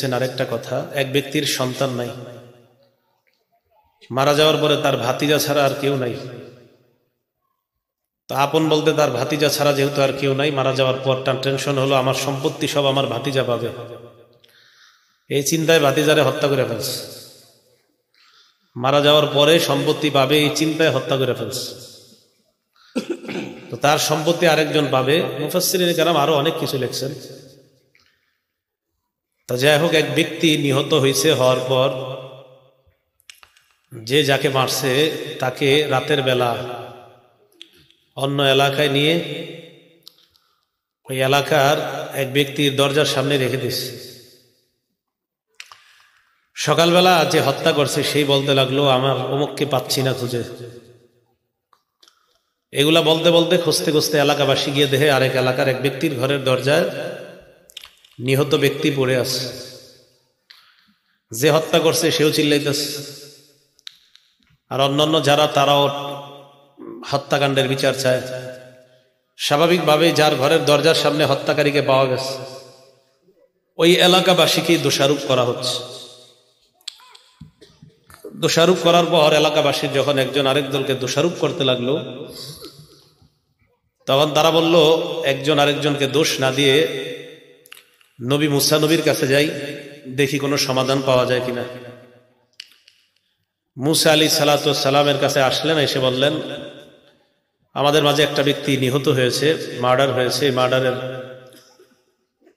লিখেছেন আরেকটা কথা, এক ব্যক্তির সন্তান নাই, মারা যাওয়ার পরে তার ভাতিজা ছাড়া আর কেউ নাই। তা আপন বলতে তার ভাতিজা ছাড়া যেহেতু আর কেউ নাই, মারা যাওয়ার পর তার টেনশন হলো আমার সম্পত্তি সব আমার ভাতিজা পাবে। এই চিন্তায় ভাতিজারে হত্যা করে ফেলছে। মারা যাওয়ার পরে সম্পত্তি পাবে এই চিন্তায় হত্যা করে ফেলছে। তো তার সম্পত্তি আরেকজন পাবে। মুফাসসিরিনে কেরাম আরো অনেক কিছু লিখছেন। তা যাই হোক, এক ব্যক্তি নিহত হয়েছে, হওয়ার পর যে যাকে মারছে তাকে রাতের বেলা অন্য এলাকায় নিয়ে ওই এলাকার এক ব্যক্তির দরজার সামনে রেখে দিচ্ছে। সকালবেলা যে হত্যা করছে সেই বলতে লাগলো আমার অমুককে পাচ্ছি না খুঁজে। এগুলা বলতে বলতে খুঁজতে খুঁজতে এলাকাবাসী গিয়ে দেখে আরেক এলাকার এক ব্যক্তির ঘরের দরজায় নিহত ব্যক্তি পড়ে আছে। যে হত্যা করছে সেও চিল্লাইতেছে, আর অন্যান্য যারা তারাও হত্যাকাণ্ডের বিচার চায়। স্বাভাবিকভাবে যার ঘরের দরজার সামনে হত্যাকারীকে পাওয়া গেছে, ওই এলাকাবাসীকে দোষারোপ করা হচ্ছে। দোষারোপ করার পর এলাকাবাসী যখন একজন আরেক দলকে দোষারোপ করতে লাগলো, তখন তারা বলল একজন আরেকজনকে দোষ না দিয়ে নবী মুসা নবীর কাছে যাই, দেখি কোনো সমাধান পাওয়া যায় কিনা। মুসা আলাইহিস সালামের কাছে আসলেন, এসে বললেন আমাদের মাঝে একটা ব্যক্তি নিহত হয়েছে, মার্ডার হয়েছে। মার্ডারের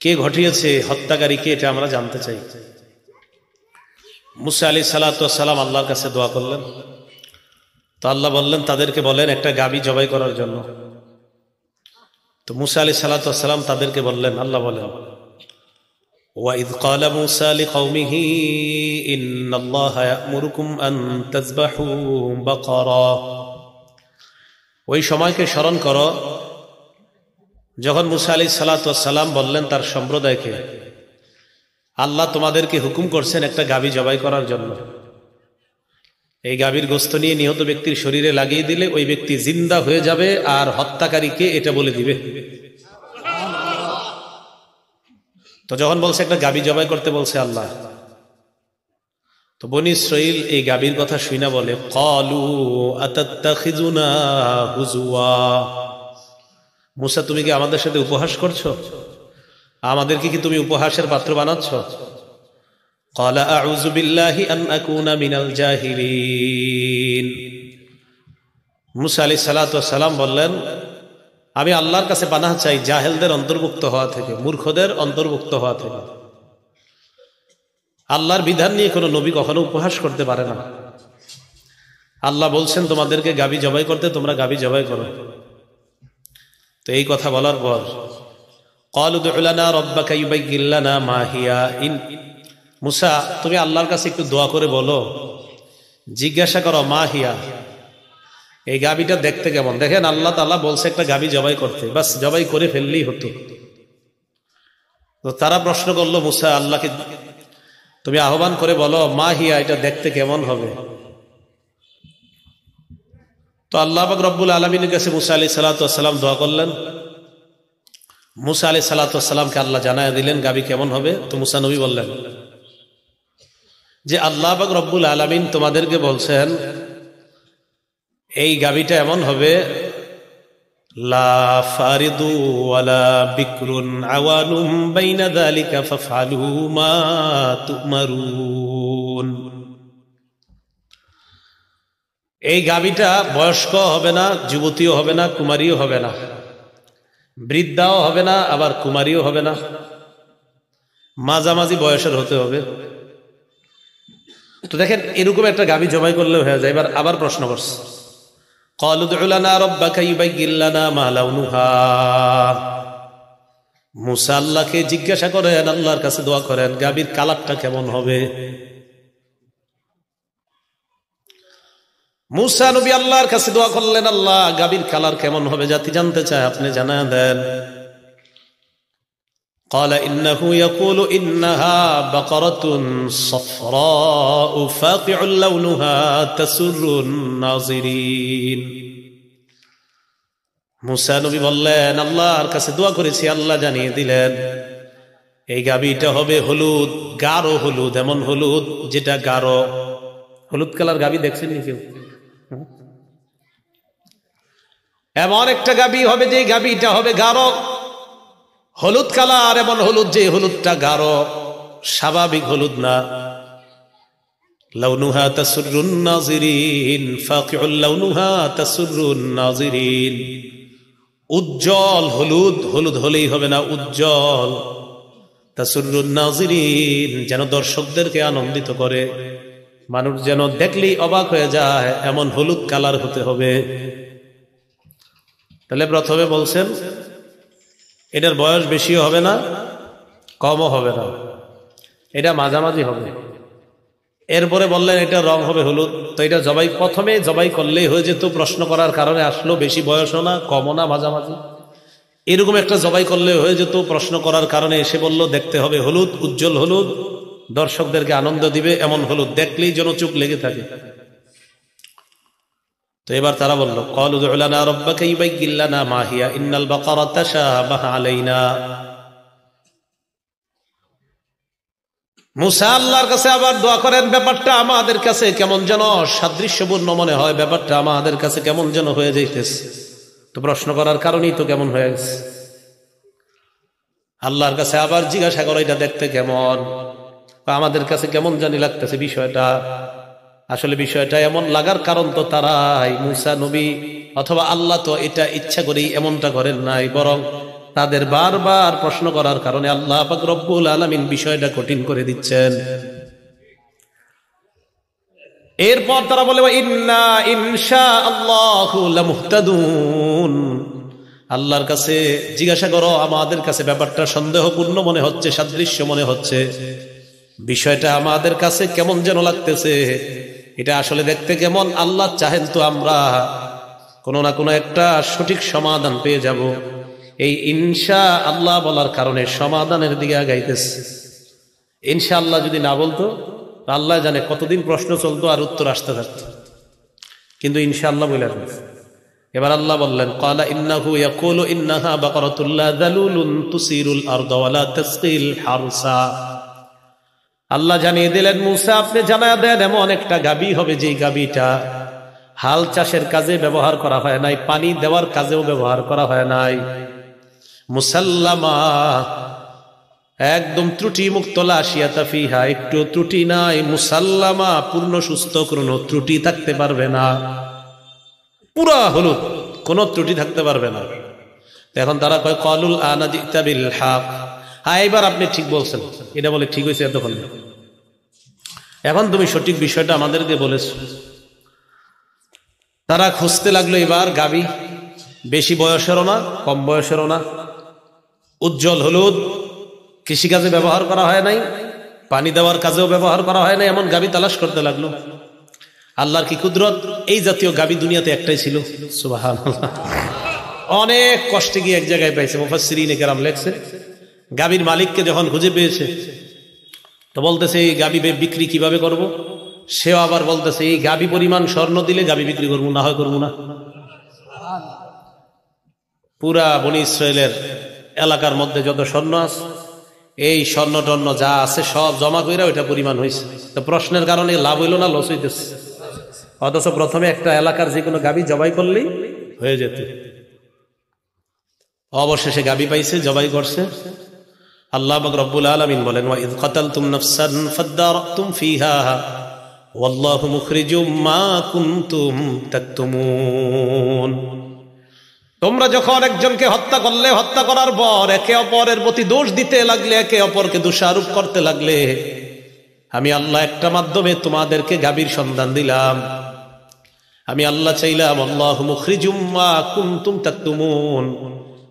কে ঘটিয়েছে, হত্যাকারী কে, এটা আমরা জানতে চাই। মুসা আলাইহিস সালাম আল্লাহর কাছে দোয়া করলেন। তো আল্লাহ বললেন তাদেরকে বলেন একটা গাবী জবাই করার জন্য। তো মুসা আলাইহিস সালাম তাদেরকে বললেন, আল্লাহ বলেন وَإِذْ قَالَ مُوسَى لِقَوْمِهِ إِنَّ اللَّهَ يَأْمُرُكُمْ أَن تَذْبَحُوا بَقَرَةً। ওই সময়কে স্মরণ করো যখন মুসা আলাইহিস সালাম বললেন তার সম্প্রদায়কে, আল্লাহ তোমাদেরকে হুকুম করছেন একটা গাভী জবাই করার জন্য। এই গাভীর গোশত নিয়ে নিহত ব্যক্তির শরীরে লাগিয়ে দিলে ওই ব্যক্তি জিন্দা হয়ে যাবে, আর হত্যাকারীকে এটা বলে দিবে। তো যখন বলছে একটা গাভী জবাই করতে বলছে আল্লাহ, তো বনী ইসরাঈল এই গাভীর কথা শুনা বলে ক্বালু আতাত্তাখিযুনা হুজুয়া, মুসা তুমি কি আমাদের সাথে উপহাস করছো? আমাদেরকে কি তুমি উপহাসের পাত্র বানাচ্ছ? ক্বালা আউযু বিল্লাহি আন আকুনা মিনাল জাহিলিন। মুসা আলাইহিস সালাম বললেন আমি আল্লাহর কাছে পানাহ চাই জাহেলদের অন্তর্ভুক্ত হওয়া থেকে, মূর্খদের অন্তর্ভুক্ত হওয়া থেকে। আল্লাহর বিধান নিয়ে কোনো নবী কখনো উপহাস করতে পারে না। আল্লাহ বলছেন তোমাদেরকে গাভী জবাই করতে, তোমরা গাভী জবাই করো। তো এই কথা বলার পর ক্বালু উদউ লানা রাব্বাকা ইউবায়্যিন লানা মা হিয়া। মুসা তুমি আল্লাহর কাছে একটু দোয়া করে বলো, জিজ্ঞাসা করো মা হিয়া, এই গাভীটা দেখতে কেমন। দেখেন আল্লাহ তাআলা বলছে একটা গাভী জবাই করতে, বাস জবাই করে ফেললেই হতো। তো তারা প্রশ্ন করলো মুসা আল্লাহকে তুমি আহ্বান করে বলো মা হিয়া, এটা দেখতে কেমন হবে। তো আল্লাহ পাক রব্বুল আলামিনের কাছে মুসা আলাইহিস সালাম দোয়া করলেন। মুসা আলাইহিস সালামকে আল্লাহ জানায়া দিলেন গাভী কেমন হবে। তো মুসা নবী বললেন যে আল্লাহ পাক রব্বুল আলামিন তোমাদেরকে বলছেন এই গাভীটা এমন হবে লা ফারিদু ওয়ালা বিকরুন আওয়ানুম বাইনা যালিকা ফাফআলু মা তুমারুন। এই গাভীটা বয়স্ক হবে না, যুবতীও হবে না, কুমারীও হবে না, বৃদ্ধাও হবে না, আবার কুমারীও হবে না, মাঝামাঝি বয়সের হতে হবে। তো দেখেন এরকম একটা গাভী জবাই করলেও হয়ে যায়। এবার আবার প্রশ্ন করছে ক্বালু উদউ লানা রাব্বাকা ইউবায়্যিন লানা মা লাউনুহা। মুসা আল্লাহকে জিজ্ঞাসা করেন, আল্লাহর কাছে দোয়া করেন গাভীর কালারটা কেমন হবে। মুসা নবী আল্লাহর কাছে দোয়া করলেন আল্লাহ গাভীর কালার কেমন হবে জাতি জানতে চায়, আপনি জানায় দেন। قال إنه يقول إنها بقرة صفراء فاقع لونها تسر الناظرين। মুসা নবী বললেন আল্লাহর কাছে দোয়া করেছি, আল্লাহ জানিয়ে দিলেন এই গাভীটা হবে হলুদ, গাঢ় হলুদ, এমন হলুদ যেটা গাঢ়। হলুদ কালার গাভী দেখছেন কেউ? এমন একটা গাভী হবে যে গাভীটা হবে গাঢ় হলুদ কালার, এমন হলুদ যে হলুদটা গাঢ়, স্বাভাবিক হলুদ না। লাউনুহা তাসুরুন নাজিরিন, ফাকিউল লাউনুহা তাসুরুন নাজিরিন। উজ্জ্বল হলুদ, হলুদ হলেই হবে না, উজ্জ্বল। তাসুরুন নাজিরিন, যেন দর্শকদেরকে আনন্দিত করে, মানুষ যেন দেখলেই অবাক হয়ে যায়, এমন হলুদ কালার হতে হবে। তাহলে প্রথমে বলছেন এটার বয়স বেশিও হবে না, কমও হবে না, এটা মাঝামাঝি হবে। এরপরে বললেন এটা রং হবে হলুদ। তো এটা জবাই, প্রথমে জবাই করলেই হয়ে যেত, প্রশ্ন করার কারণে আসলো বেশি বয়সও না, কমও না, মাঝামাঝি। এরকম একটা জবাই করলে হয়ে যেত, প্রশ্ন করার কারণে এসে বলল দেখতে হবে হলুদ, উজ্জ্বল হলুদ, দর্শকদেরকে আনন্দ দিবে এমন হলুদ, দেখলেই যেন চোখ লেগে থাকে। তো এবার তারা বলল ক্বালু উদউ লানা রাব্বাকা ইউবায়্যিন লানা মা হিয়া ইন্নাল বাকারা তাশাবাহা আলাইনা। মুসা আল্লাহর কাছে আবার দোয়া করেন, ব্যাপারটা আমাদের কাছে কেমন যেন সাদৃশ্যপূর্ণ মনে হয়, ব্যাপারটা আমাদের কাছে কেমন যেন হয়ে যাইতেছে। তো প্রশ্ন করার কারণেই তো কেমন হয়ে গেছে। আল্লাহর কাছে আবার জিজ্ঞাসা করো এটা দেখতে কেমন, আমাদের কাছে কেমন জানি লাগতেছে বিষয়টা। আসলে বিষয়টা এমন লাগার কারণ তো তারাই, মুসা নবী অথবা আল্লাহ তো এটা ইচ্ছা করেই এমনটা করেন নাই, বরং তাদের বারবার প্রশ্ন করার কারণে আল্লাহ পাক রব্বুল আলামিন বিষয়টা কঠিন করে দিচ্ছেন। এরপর তারা বলে ইন্না ইনশাআল্লাহু লামুহতাদুন, আল্লাহর কাছে জিজ্ঞাসা করো, আমাদের কাছে ব্যাপারটা সন্দেহপূর্ণ মনে হচ্ছে, সাদৃশ্য মনে হচ্ছে, বিষয়টা আমাদের কাছে কেমন যেন লাগতেছে, এটা আসলে দেখতে কেমন। আল্লাহ চাহেন তো আমরা কোনো না কোনো একটা সঠিক সমাধান পেয়ে যাব। এই ইনশা আল্লাহ বলার কারণে সমাধানের দিকে আগাইতেছে। ইনশাআল্লাহ যদি না বলতো আল্লাহ জানে কতদিন প্রশ্ন চলতো আর উত্তর আসতে থাকতো, কিন্তু ইনশাআল্লাহ বলে রাখছে। এবার আল্লাহ বললেন ক্বালা ইন্নাহু ইয়াকুলু ইন্নাহা বাকারাতুন লা যালুলুন তুসিরুল আরদা ওয়া লা তাসকিল হারসা। আল্লাহ জানিয়ে দিলেন মুসা আপনি জানায়া দেন এমন একটা গাভী হবে যে গাভীটা হাল চাষের কাজে ব্যবহার করা হয় নাই, পানি দেওয়ার কাজেও ব্যবহার করা হয় নাই। মুসাল্লামা, একদম ত্রুটি মুক্ত, লা শিয়াতা ফিহা, একটু ত্রুটি নাই। মুসাল্লামা, পূর্ণ সুস্থ, কোনো ত্রুটি থাকতে পারবে না, পুরা হলুদ, কোনো ত্রুটি থাকতে পারবে না। এখন তারা কয় ক্বালুল আনা জিতা বিল হক, হ্যাঁ এবার আপনি ঠিক বলছেন। এটা বলে ঠিক হয়েছে এতক্ষণ, এখন তুমি সঠিক বিষয়টা আমাদেরকে বলেছ। তারা খুঁজতে লাগলো এবার গাভী, বেশি বয়সেরও না, কম বয়সেরও না, উজ্জ্বল হলুদ, কৃষিকাজে ব্যবহার করা হয় নাই, পানি দেওয়ার কাজেও ব্যবহার করা হয় নাই, এমন গাভী তালাশ করতে লাগলো। আল্লাহর কি কুদরত, এই জাতীয় গাভী দুনিয়াতে একটাই ছিল। সুবহানাল্লাহ। অনেক কষ্টে গিয়ে এক জায়গায় পাইছে, মুফাসসিরিনে কেরাম লেখছে গাভীর মালিককে যখন খুঁজে পেয়েছে তো বলতেছে এই গাভী বিক্রি কিভাবে করব। সেও আবার বলতেছে এই গাভী পরিমাণ স্বর্ণ দিলে গাভী বিক্রি করবো, না হয় করবো না। পুরা বনি ইসরায়েলের এলাকার মধ্যে যত স্বর্ণ আছে, এই স্বর্ণ টর্ণ যা আছে সব জমা কইরা ওইটা পরিমাণ হয়েছে। তো প্রশ্নের কারণে লাভ হইল না লস হইতেছে। অথচ প্রথমে একটা এলাকার যে কোনো গাভী জবাই করলেই হয়ে যেত। অবশেষে গাভী পাইছে, জবাই করছে। আল্লাহ পাক রব্বুল আলামিন বলেন ওয়া ইয কাতালতুম নাফসান ফাদারাতুম ফিহা ওয়াল্লাহু মুখরিজুম মা কুনতুম তাকতুমুন। তোমরা যখন একজনকে হত্যা করলে, হত্যা করার পর একে অপরের প্রতি দোষ দিতে লাগলে, একে অপরকে দোষারোপ করতে লাগলে, আমি আল্লাহ একটা মাধ্যমে তোমাদেরকে গাভীর সন্ধান দিলাম। আমি আল্লাহ চাইলাম আল্লাহু মুখরিজুম মা কুনতুম তাকতুমুন,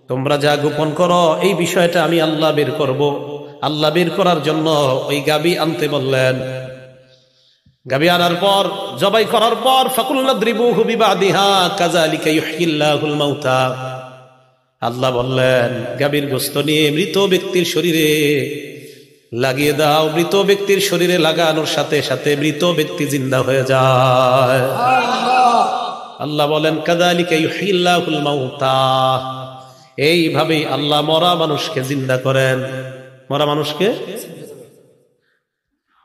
তোমরা যা গোপন করো এই বিষয়টা আমি আল্লাহ বের করব। আল্লাহ বের করার জন্য ওই গাভী আনতে বললেন। গাভী আনার পর, জবাই করার পর ফাকুলনা দ্রিবুহু বিবাদিহা কাযালিকা ইউহয়িল্লাহুল মাউতা, আল্লাহ বললেন গাভীর গোশত নিয়ে মৃত ব্যক্তির শরীরে লাগিয়ে দাও। মৃত ব্যক্তির শরীরে লাগানোর সাথে সাথে মৃত ব্যক্তি জিন্দা হয়ে যায়। আল্লাহ বলেন কাযালিকা ইউহয়িল্লাহুল মাউতা, এইভাবেই আল্লাহ মরা মানুষকে জিন্দা করেন। মরা মানুষকে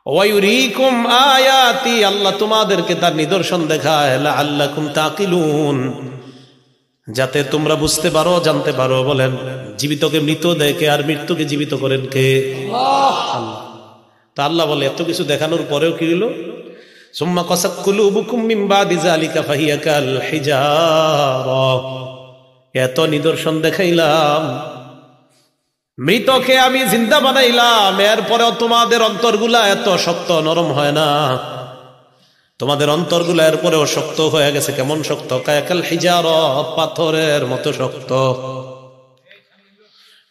ওয়ায়ুরিকুম আয়াতি, আল্লাহ তোমাদেরকে তার নিদর্শন দেখায়, লাআল্লাকুম তাকিলুন, যাতে তোমরা বুঝতে পারো, জানতে পারো। বলেন, জীবিতকে মৃত দেখে আর মৃত্যুকে জীবিত করেন কে? আল্লাহ। তা আল্লাহ বলে এত কিছু দেখানোর পরেও কি হলো? সুম্মা কাসাত কুলুবুকুম মিন বাদি যালিকা ফাহিয়া কাল হিজারা, এত নিদর্শন দেখাইলাম, মৃতকে আমি জিন্দা বানাইলাম, এরপরেও তোমাদের অন্তরগুলা এত শক্ত নরম হয় না। তোমাদের অন্তরগুলা এরপরেও শক্ত হয়ে গেছে। কেমন শক্ত? কায়াকাল হিজারা, পাথরের মতো শক্ত।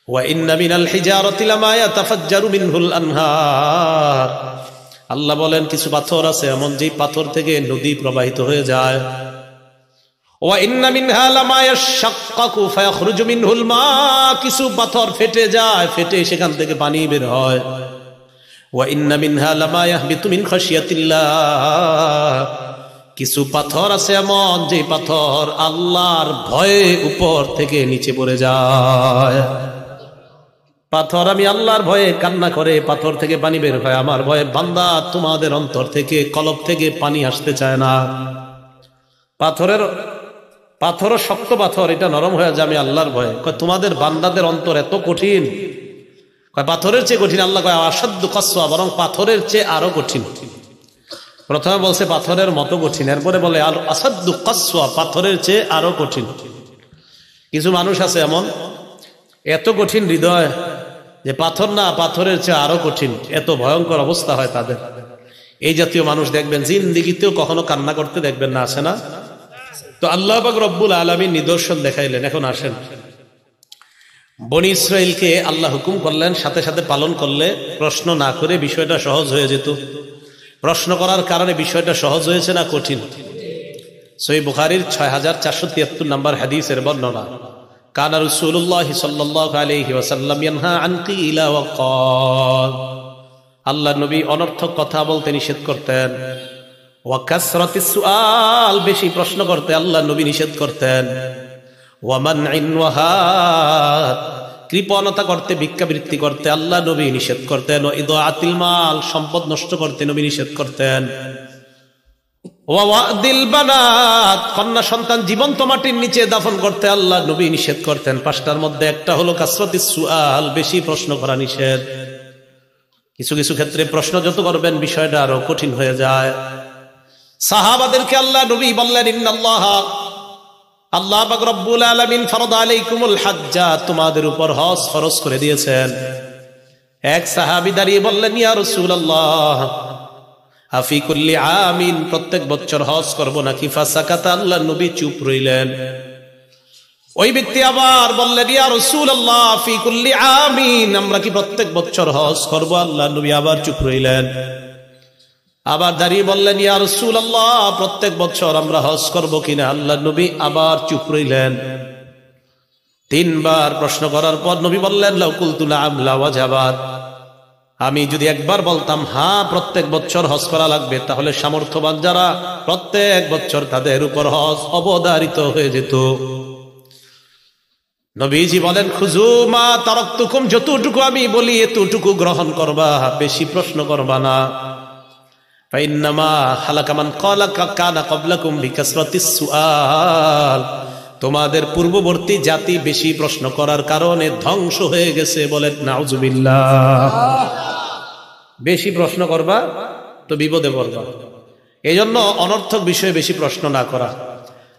ওয়া ইন্না মিনাল হিজারাতি লামা ইয়াতাফাজ্জারু মিনহুল আনহার, আল্লাহ বলেন কিছু পাথর আছে এমন যে পাথর থেকে নদী প্রবাহিত হয়ে যায়। ওয়া ইন্না মিনহা লামা ইয়াশাক্কাকু ফায়াখরুজু মিনহুল মা, কিছু পাথর ফেটে যায়, ফেটে সেখান থেকে পানি বের হয়। ওয়া ইন্না মিনহা লামা ইয়াহবিতু মিন খাশিয়াতিল্লাহ, কিছু পাথর আছে এমন যে পাথর আল্লাহর ভয়ে উপর থেকে নিচে পড়ে যায়। পাথর আমি আল্লাহর ভয়ে কান্না করে, পাথর থেকে পানি বের হয় আমার ভয়ে। বান্দা, তোমাদের অন্তর থেকে, কলব থেকে পানি আসতে চায় না। পাথরও শক্ত পাথর, এটা নরম হয়ে যায় আমি আল্লাহর ভয়ে। তোমাদের বান্দাদের অন্তর এত কঠিন, পাথরের চেয়ে কঠিন। আল্লাহ কয় আসাদ্দু কাসওয়া, বরং পাথরের চেয়ে আরো কঠিন। প্রথমে বলছে পাথরের মতো কঠিন, এরপরে বলে আর আসাদ্দু কাসওয়া, পাথরের চেয়ে আরো কঠিন। কিছু মানুষ আছে এমন, এত কঠিন হৃদয় যে পাথর না, পাথরের চেয়ে আরো কঠিন, এত ভয়ঙ্কর অবস্থা হয় তাদের। এই জাতীয় মানুষ দেখবেন জিন্দেগিতেও কখনো কান্না করতে দেখবেন না, আছে না? তো আল্লাহ পাক রব্বুল আলামিন নিদর্শন দেখাইলেন। এখন আসেন, বনি ইসরাইলকে আল্লাহ হুকুম করলেন, সাথে সাথে পালন করলে প্রশ্ন না করে বিষয়টা সহজ হয়ে যেত। প্রশ্ন করার কারণে বিষয়টা সহজ হয়েছে না কঠিন? সহিহ বুখারীর 6473 নম্বর হাদিসের বর্ণনা, কানা রাসূলুল্লাহ সাল্লাল্লাহু আলাইহি ওয়াসাল্লাম ইয়ানহা আন কিলা ওয়া ক্বাল, আল্লাহ নবী অনর্থক কথা বলতে নিষেধ করতেন। ওয়া কাসরাতিস সুআল, বেশি প্রশ্ন করতে আল্লাহ নবী নিষেধ করতেন। ওয়া মানইন ওয়াহাত, কৃপণতা করতে, ভিক্ষাবৃত্তি করতে আল্লাহ নবী নিষেধ করতেন। ওয়া ইদাআতিল মাল, সম্পদ নষ্ট করতে নবী নিষেধ করতেন। ওয়া ওয়াদিল বানাত, কন্যা সন্তান জীবন্ত মাটির নিচে দাফন করতে আল্লাহ নবী নিষেধ করতেন। পাঁচটার মধ্যে একটা হলো কাসরাতিস সুআল, বেশি প্রশ্ন করা নিষেধ। কিছু কিছু ক্ষেত্রে প্রশ্ন যত করবেন বিষয়টা আরো কঠিন হয়ে যায়। সাহাবাদেরকে আল্লাহ নবী বললেন, ইন্নাল্লাহা, আল্লাহ পাক রব্বুল আলামিন ফারাদা আলাইকুমুল হাজ্জা, তোমাদের উপর হজ ফরজ করে দিয়েছেন। এক সাহাবী দাঁড়িয়ে বললেন, ইয়া রাসূলুল্লাহ আফি কুল্লি আমিন, প্রত্যেক বছর হজ করব নাকি? ফাসাকাতা, আল্লাহ নবী চুপ রইলেন। ওই ব্যক্তি আবার বললেন, ইয়া রাসূলুল্লাহ আফি কুল্লি আমিন, আমরা কি প্রত্যেক বছর হজ করব? আল্লাহ নবী আবার চুপ রইলেন। আবার দাঁড়িয়ে বললেন, ইয়া রাসূলুল্লাহ প্রত্যেক বছর আমরা হজ করব কিনা? আল্লাহ নবী আবার চুপ রইলেন। তিনবার প্রশ্ন করার পর নবী বললেন, লাউ কুলতু না'আম লাওয়াজাবাত, আমি যদি একবার বলতাম হ্যাঁ প্রত্যেক বছর হজ করা লাগবে, তাহলে সামর্থ্যবান যারা প্রত্যেক বছর তাদের উপর হজ অবধারিত হয়ে যেত। নবীজি বলেন, খুযু মা তারাকতুকুম, যতটুকু আমি বলি এতটুকু গ্রহণ করবা, বেশি প্রশ্ন করবা না। ফাইন্নামা হালাকা মান কানা ক্বাবলাকুম বিকাসরাতিস সুআল, তোমাদের পূর্ববর্তী জাতি বেশি প্রশ্ন করার কারণে ধ্বংস হয়ে গেছে। বলেন নাউজুবিল্লাহ। বেশি প্রশ্ন করবা তো বিপদে পড়বা, এই জন্য অনর্থক বিষয়ে বেশি প্রশ্ন না করা।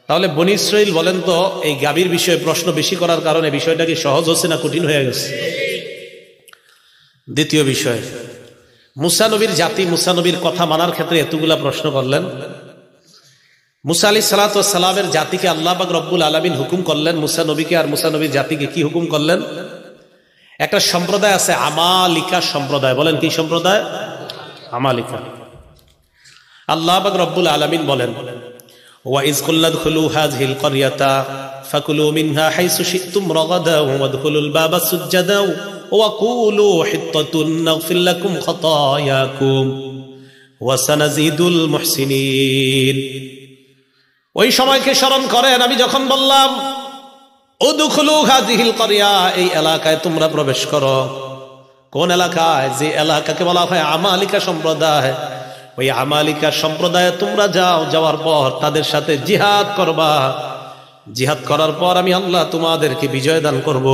তাহলে বনি ইসরাইল বলেন তো, এই গাভীর বিষয়ে প্রশ্ন বেশি করার কারণে বিষয়টা কি সহজ হচ্ছে না কঠিন হয়ে গেছে? দ্বিতীয় বিষয়, মুসা নবীর জাতি, মুসা নবীর কথা মানার ক্ষেত্রে এতগুলা প্রশ্ন করলেন। মুসা আলাইহিস সালাতু ওয়াস সালামের জাতিকে আল্লাহ পাক রব্বুল আলামিন হুকুম করলেন, মুসা নবীকে আর মুসা নবীর জাতিকে কি হুকুম করলেন? একটা সম্প্রদায় আছে আমালিকা সম্প্রদায়। বলেন কি সম্প্রদায়? আমালিকা। আল্লাহ পাক রব্বুল আলামিন বলেন, ওয়া ইয কুল্লা দুখুলু হাযিহিল ক্বরিয়াতা ফাকুলু মিনহা হাইসু শি'তুম রাগাদা ওয়াদখুলুল বাবা সুজ্জাদা ওয়া কুলু হিত্তাতুন নাগফির লাকুম খাতায়াকুম ওয়া সানাজিদুল মুহসিনিন। ওই সময়কে স্মরণ করেন, আমি যখন বললাম উদখুলু হাযিহিল ক্বরিয়া, এই এলাকায় তোমরা প্রবেশ করো, কোন এলাকায়? যে এলাকাকে বলা হয় আমালিকা সম্প্রদায়। ওই আমালিকা সম্প্রদায়ে তোমরা যাও, যাওয়ার পর তাদের সাথে জিহাদ করবা। জিহাদ করার পর আমি আল্লাহ তোমাদেরকে বিজয় দান করব।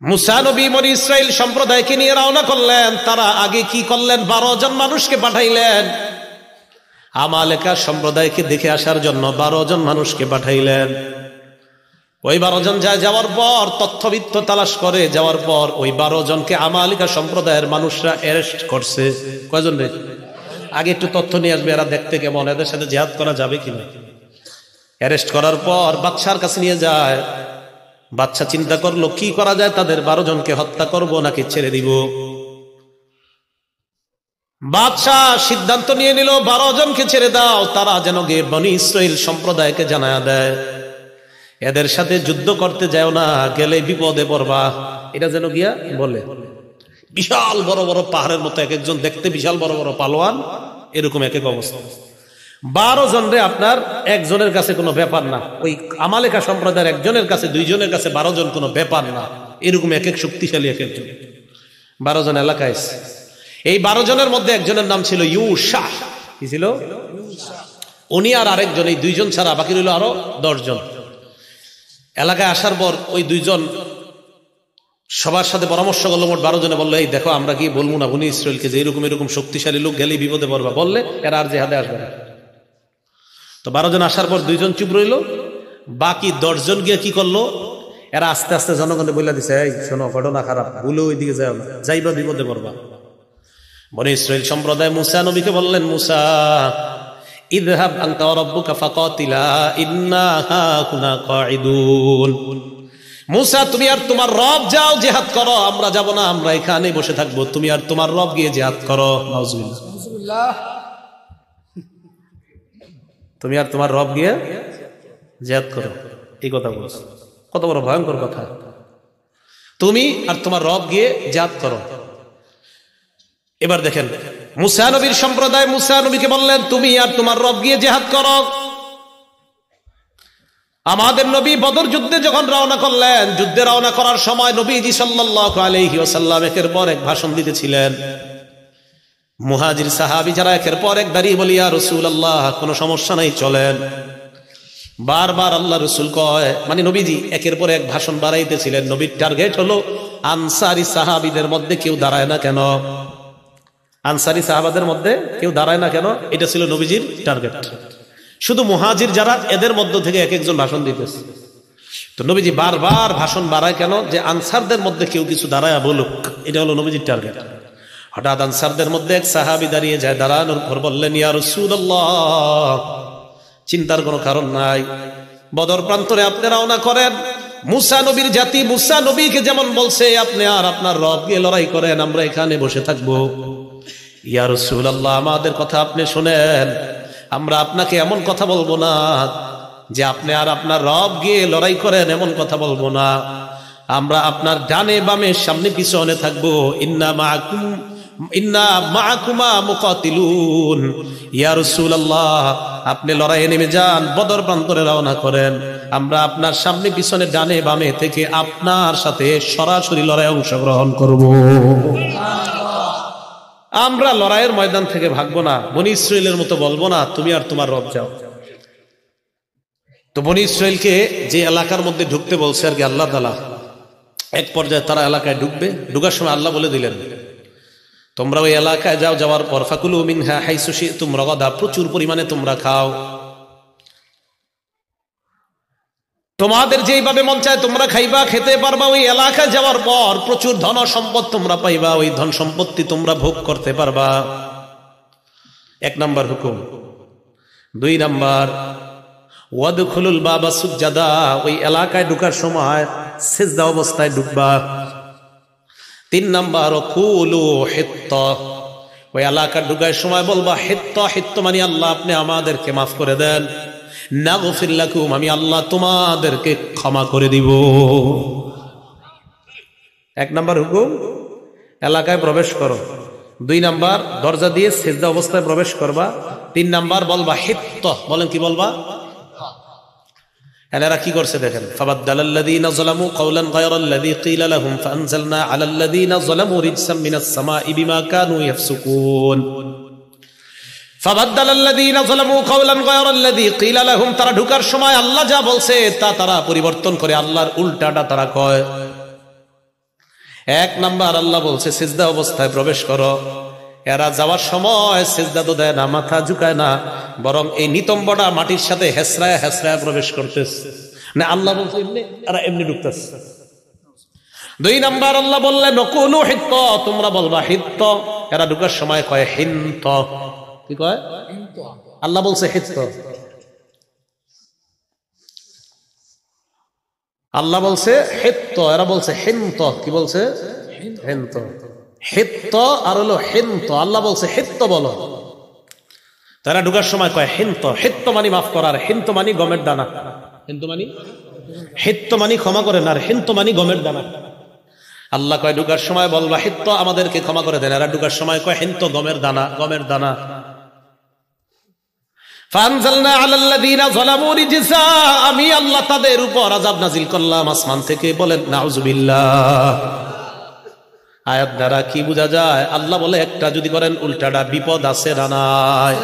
মুসা নবী বনী ইসরাইল সম্প্রদায়কে নিয়ে রওনা করলেন। তারা আগে কি করলেন? 12 জন মানুষকে পাঠাইলেন আমালিকা সম্প্রদায়কে দেখে আসার জন্য। 12 জন মানুষকে পাঠাইলেন। ওই 12 জন যাওয়ার পর তথ্যবিত্ত তালাশ করে যাওয়ার পর ওই 12 জনকে আমালিকা সম্প্রদায়ের মানুষরা অ্যারেস্ট করছে। কয়জন রে? আগে একটু তথ্য নিয়ে আসবে, এরা দেখতে কেমন, এদের সাথে জিহাদ করা যাবে কিনা। অ্যারেস্ট করার পর বাদশার কাছে নিয়ে যায়। বাদশা চিন্তা করলো কি করা যায়, তাদের 12 জনকে হত্যা করব নাকি ছেড়ে দিব। বাদশা সিদ্ধান্ত নিয়ে নিল 12 জনকে ছেড়ে দাও, তারা যেন গিয়ে বনী ইসরাইল সম্প্রদায়কে জানায়া দেয় এদের সাথে যুদ্ধ করতে যাও না, গেলে বিপদে পড়বা। এটা যেন গিয়া বলে। বিশাল বড় বড় পাহাড়ের মতো এক একজন দেখতে, বিশাল বড় বড় পালোয়ান, এরকম এক এক অবস্থা। 12 জন রে আপনার একজনের কাছে কোনো ব্যাপার না। ওই আমালিকা সম্প্রদায়ের একজনের কাছে, 2 জনের কাছে 12 জন কোনো ব্যাপার না। এরকম এক এক শক্তিশালী এক একজন। 12 জন এলাকায়। এই 12 জনের মধ্যে একজনের নাম ছিল ইউশা। কি ছিল? উনি আর আরেকজন, এই 2 জন ছাড়া বাকি রইল আরো 10 জন। এলাকায় আসার পর ওই 2 জন সবার সাথে পরামর্শ করলো। মোট 12 জনে বললো, এই দেখো আমরা কি বলবো না বনী ইসরাইলকে যে এরকম এরকম শক্তিশালী লোক গেলেই বিপদে পড়বা, বললে এরা আর জেহাদে আসবে না। তো 12 জন আসার পর 2 জন চুপ রইল। বাকি 10 জন গিয়ে কি করলো, এরা আস্তে আস্তে জনগণে বলে দিছে, এই শোনো ঘটনা খারাপ, ভুলে ওই দিকে যাও না, যাইবা বিপদে পড়বা। বনী ইসরাইল সম্প্রদায় মুসা নবীকে বললেন, মুসা ইযহাব আনতা ওয়া রাব্বুকা ফাকাতিলা ইন্না হাকুনা কাঈদুন। মুসা তুমি আর তোমার রব যাও জিহাদ করো, আমরা যাব না, আমরা এখানেই বসে থাকবো। তুমি আর তোমার রব গিয়ে জিহাদ করো। নাউজুবিল্লাহ। তুমি আর তোমার রব গিয়ে জিহাদ করো, এই কথা বলছো। কত বড় ভয়ঙ্কর কথা। তুমি আর তোমার রব গিয়ে জিহাদ করো। এবার দেখেন মুসা নবীর সম্প্রদায় মুসা নবীকে বললেন, তুমি আর তোমার রব গিয়ে জিহাদ করো। আমাদের নবী বদর যুদ্ধে যখন রওনা করলেন, যুদ্ধে রওনা করার সময় নবীজি সাল্লাল্লাহু আলাইহি ওয়াসাল্লাম একের পর এক ভাষণ দিতেছিলেন। মুহাজির সাহাবী যারা একের পর এক দাঁড়িয়ে বলি, ইয়া রাসূলুল্লাহ কোনো সমস্যা নাই, চলেন। বারবার আল্লাহ রাসূল কয়, মানে নবীজি একের পর এক ভাষণ বাড়াইতেছিলেন। নবীর টার্গেট হলো আনসারী সাহাবীদের মধ্যে কেউ দাঁড়ায় না কেন, আনসারী সাহাবাদের মধ্যে কেউ দাঁড়ায় না কেন, এটা ছিল নবীজির টার্গেট। শুধু মুহাজির যারা, এদের মধ্য থেকে এক একজন ভাষণ দিতেছে। তো নবীজি বারবার ভাষণ বাড়ায় কেন, যে আনসারদের মধ্যে কেউ কিছু দাঁড়ায় বলুক, এটা হলো নবীজির টার্গেট। হঠাৎ আনসারদের মধ্যে এক সাহাবী দাঁড়িয়ে যায়, দাঁড়ানোর পর বললেন, ইয়া রাসূলুল্লাহ চিন্তার কোনো কারণ নাই, বদর প্রান্তরে আপনি রওনা করেন, মুসা নবীর জাতি মুসা নবীকে যেমন বলছে আপনি আর আপনার রব গিয়ে লড়াই করেন, আমরা এখানে বসে থাকবো। ইয়া রাসূলুল্লাহ আমাদের কথা আপনি শুনেন, আমরা আপনাকে এমন কথা বলবো না যে আপনি আর আপনার রব গিয়ে লড়াই করেন, এমন কথা বলবো না। আমরা আপনার ডানে বামে সামনে পিছনে থাকবো। ইন্না মাআকুমা মুকাতিলুন। ইয়া রাসূলুল্লাহ আপনি লড়াইয়ে নেমে যান, বদর প্রান্তরে রওনা করেন, আমরা আপনার সামনে পিছনে ডানে বামে থেকে আপনার সাথে সরাসরি লড়াইয়ে অংশগ্রহণ করব। আমরা লড়াইয়ের ময়দান থেকে ভাগবো না, বনী ইসরাইলের মতো বলবো না তুমি আর তোমার রব যাও। তো বনী ইসরাইলকে যে এলাকার মধ্যে ঢুকতে বলছে আর কি আল্লাহ তাআলা, এক পর্যায়ে তারা এলাকায় ঢুকবে। ঢুকার সময় আল্লাহ বলে দিলেন, তোমরা ওই এলাকায় যাও, যাওয়ার পর ফাকুলু মিনহা হাইসু শি'তুম রাগাদা, প্রচুর পরিমাণে তোমরা খাও, তোমাদের যেইভাবে মন চায় তোমরা খাইবা, খেতে পারবা। ওই এলাকায় যাওয়ার পর প্রচুর ধন সম্পদ তোমরা পাইবা, ওই ধন সম্পত্তি তোমরা ভোগ করতে পারবা। 1 নাম্বার হুকুম। 2 নাম্বার ওয়াদখুলুল বাবা সুজ্জাদা, ওই এলাকায় ঢোকার সময় সিজদা অবস্থায় ঢুকবা। 3 নাম্বার কুলু হিত্তা, ওই এলাকায় ঢোকার সময় বলবা হিত্তা, হিত্তা মানে আল্লাহ আপনি আমাদেরকে মাফ করে দেন, নাগফির লাকুম আমি আল্লাহ তোমাদেরকে ক্ষমা করে দিব। 1 নাম্বার হুকুম এলাকায় প্রবেশ করো। 2 নাম্বার দরজা দিয়ে সিজদা অবস্থায় প্রবেশ করবা। 3 নাম্বার বলবা হিত্তা, বলেন কি বলবা? এনারা কি করছে দেখেন, ফাবাদদালাল্লাযীনা যালামু কাওলান গায়রাল্লাযী ক্বিলা লাহুম ফাআনজালনা আলাল্লাযীনা যালামু রিজসাম মিনাস সামাই বিমা কানু ইয়াফসুকুন। ফাবাদদালাল্লাযীনা যালামু কাওলান গায়রাল্লাযী ক্বিলা লাহুম, তারা ঢোকার সময় আল্লাহ যা বলছে তা তারা পরিবর্তন করে আল্লাহর উল্টাটা তারা কয়। এক নাম্বার, আল্লাহ বলছে সিজদা অবস্থায় প্রবেশ করো, এরা যাওয়ার সময় সিজদা তো দেয় না, মাথা ঝুঁকায় না, বরং এই নিতম্বটা মাটির সাথে হেসরায় হেসরায় প্রবেশ করতেছে না। আল্লাহ বলছে এমনি, এরা এমনি ঢুকতেছে। দুই নাম্বার, আল্লাহ বললেন নকুলু হিত্ত, তোমরা বলবা হিত্ত, এরা ঢুকার সময় কয় হিন্ত। কি কয়? আল্লাহ বলছে হিত্ত, আল্লাহ বলছে হিত্ত, এরা বলছে হিন্ত। কি বলছে? হিন্ত। হিত্ত আর হলো হিন্ত, আল্লাহ বলছে হিত্ত বলো। তারা ঢুকার সময় কয় হিন্ত। হিত্ত মানি মাফ করার, হিন্ত মানি গমের দানা। হিত্ত মানি ক্ষমা করেন, আর হিন্ত মানি গমের দানা। আল্লাহ কয় ঢুকার সময় বলবা হিত্ত, আমাদেরকে ক্ষমা করে দেন। এরা ঢুকার সময় কয় হিন্ত, গমের দানা, গমের দানা। ফানজালনা আলাল্লাযীনা যালামু রিজসা, আমি আল্লাহ তাদের উপর আযাব নাজিল করলাম আসমান থেকে। বলেন নাউযুবিল্লাহ। আয়াত দ্বারা কি বোঝা যায়? আল্লাহ বলে একটা যদি করেন উল্টাটা বিপদ আছে না নাই?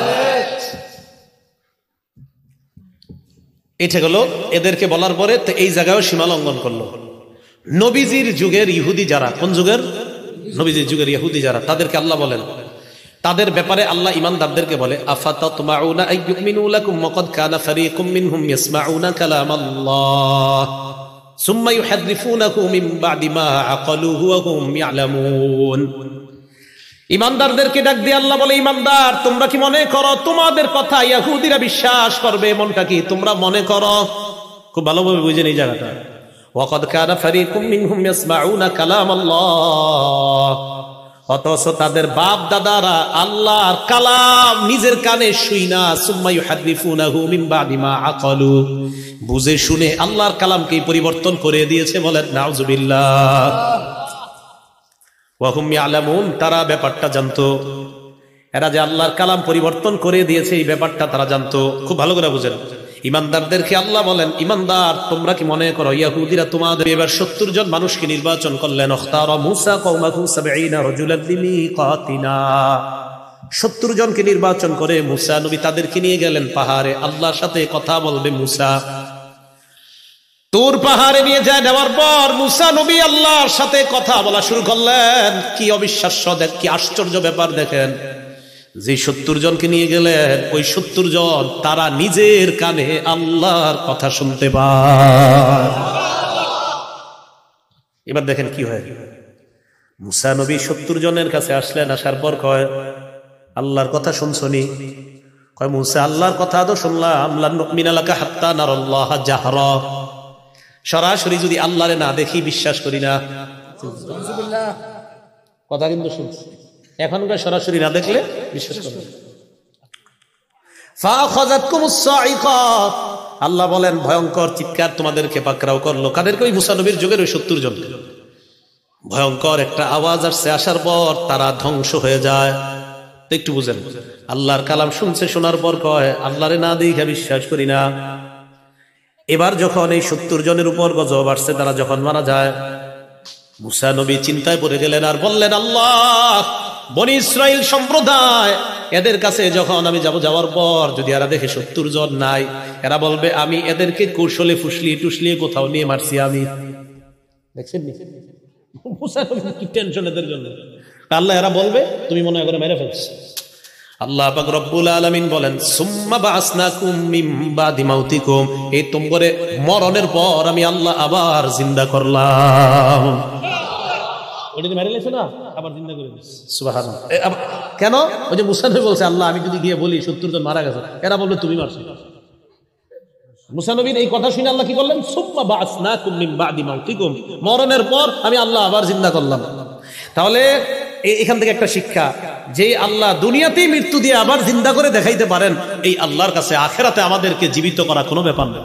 এটা হলো এদেরকে বলার পরে তো এই জায়গায় সীমা লঙ্ঘন করলো। নবীজির যুগের ইহুদি যারা, কোন যুগের? নবীজির যুগের ইহুদি যারা, তাদেরকে আল্লাহ বলেন, তাদের ব্যাপারে আল্লাহ ইমানদারদেরকে বলে আফাতাতমাউনা আইয়ুমিনু লাকুম ওয়াকাদ কানা ফারীকুম মিনহুম ইয়াসমাউনা কালামাল্লাহ সুম্মা ইউহাররিফুনাহু মিন বা'দি মা আকালুহু ওয়া হুম ইয়ালামুন। ইমানদারদেরকে ডাক দিয়ে আল্লাহ বলে, ইমানদার তোমরা কি মনে করো তোমাদের কথা ইহুদিরা বিশ্বাস করবে? এমনটা কি তোমরা মনে করো? খুব ভালোভাবে বুঝেন এই জায়গাটা। ওয়াকাদ কানা ফারীকুম মিনহুম ইয়াসমাউনা কালামাল্লাহ, অথচ তাদের বাপ দাদারা আল্লাহর কালাম নিজের কানে শুইনা সুম্মা ইউহাররিফুনাহু মিন বা'দি মা আকালু, বুঝে শুনে আল্লাহর কালামকে পরিবর্তন করে দিয়েছে। বলেন নাউযুবিল্লাহ। ওয়া হুম ইয়ালামুন, তারা ব্যাপারটা জানতো। এরা যে আল্লাহর কালাম পরিবর্তন করে দিয়েছে এই ব্যাপারটা তারা জানতো। খুব ভালো করে বুঝেন। ইমানদারদেরকে আল্লাহ বলেন, ইমানদার তোমরা কি মনে করো ইহুদিরা তোমাদের এবার 70 জন মানুষকে নির্বাচন করলেন। ইখতারা মূসা কওমাহু 70 রাজুলান লিমিকাতিনা, 70 জনকে নির্বাচন করে মূসা নবী তাদেরকে নিয়ে গেলেন পাহাড়ে, আল্লাহর সাথে কথা বলবে মূসা। তুর পাহাড়ে নিয়ে যায়, নেওয়ার পর মূসা নবী আল্লাহর সাথে কথা বলা শুরু করলেন। কি অবিশ্বাস্য, কি আশ্চর্য ব্যাপার দেখেন। যে 70 জনকে নিয়ে গেলেন, ওই 70 জন তারা নিজের কানে আল্লাহর কথা শুনতে পায়। এবার দেখেন কি হয়। মূসা নবী 70 জনের কাছে আসলেন, আসার পর কয় আল্লাহর কথা শুনছনি? কয় মূসা আল্লাহর কথা তো শুনলাম, লান নুমিনা লাকা হাত্তা নারাল্লাহ জাহরা, সরাসরি যদি আল্লাহরে না দেখি বিশ্বাস করি না। কথা কিন্তু শুনছি, এখনকার সরাসরি না দেখলে বিশ্বাস করবেন। ফাখাযাতকুমুস সাইকা, আল্লাহ বলেন ভয়ঙ্কর চিৎকার তোমাদেরকে পাকড়াও করলো। কাদেরকে? ওই মূসা নবীর যুগের ওই 70 জন। ভয়ঙ্কর একটা আওয়াজ আসছে, আসার পর তারা ধ্বংস হয়ে যায়। তো একটু বুঝেন, আল্লাহর কালাম শুনছে, শোনার পর কয় আল্লাহরে না দেখে বিশ্বাস করি না। এবার যখন এই 70 জনের উপর গজব আসছে, তারা যখন মারা যায়, মূসা নবী চিন্তায় পড়ে গেলেন আর বললেন, আল্লাহ বনি ইসরাইল সম্প্রদায়, এদের কাছে যখন আমি যাওয়ার পর যদি এরা দেখে 70 জন নাই, এরা বলবে আমি এদেরকে কৌশলে ফুসলিয়ে টুসলিয়ে কোথাও নিয়ে মারছি আমি। দেখছেন মূসা নবী কি টেনশন এদের জন্য। আল্লাহ এরা বলবে তুমি মনে করে মেরে ফেলছো। আল্লাহ পাক রব্বুল আলামিন বলেন, সুম্মা বা'আসনাকুম মিন বাদি মাউতিকুম, এই তোমারে মরণের পর আমি আল্লাহ আবার জিন্দা করলাম। ওইটা মেরে লেছো না, আবার জিন্দা করে দিয়েছে। সুবহানাল্লাহ। কেন? ওই যে মূসা নবী বলছে আল্লাহ আমি যদি গিয়ে বলি 70 জন মারা গেছে, এরা বলবে তুমি মারছো। মূসা নবীর এই কথা শুনে আল্লাহ কি বললেন? সুম্মা বা'আসনাকুম মিন বাদি মাউতিকুম, মরণের পর আমি আল্লাহ আবার জিন্দা করলাম। তাহলে এখান থেকে একটা শিক্ষা, যে আল্লাহ দুনিয়াতেই মৃত্যু দিয়ে আবার জিন্দা করে দেখাইতে পারেন, এই আল্লাহর কাছে আখিরাতে আমাদেরকে জীবিত করা কোনো ব্যাপার না।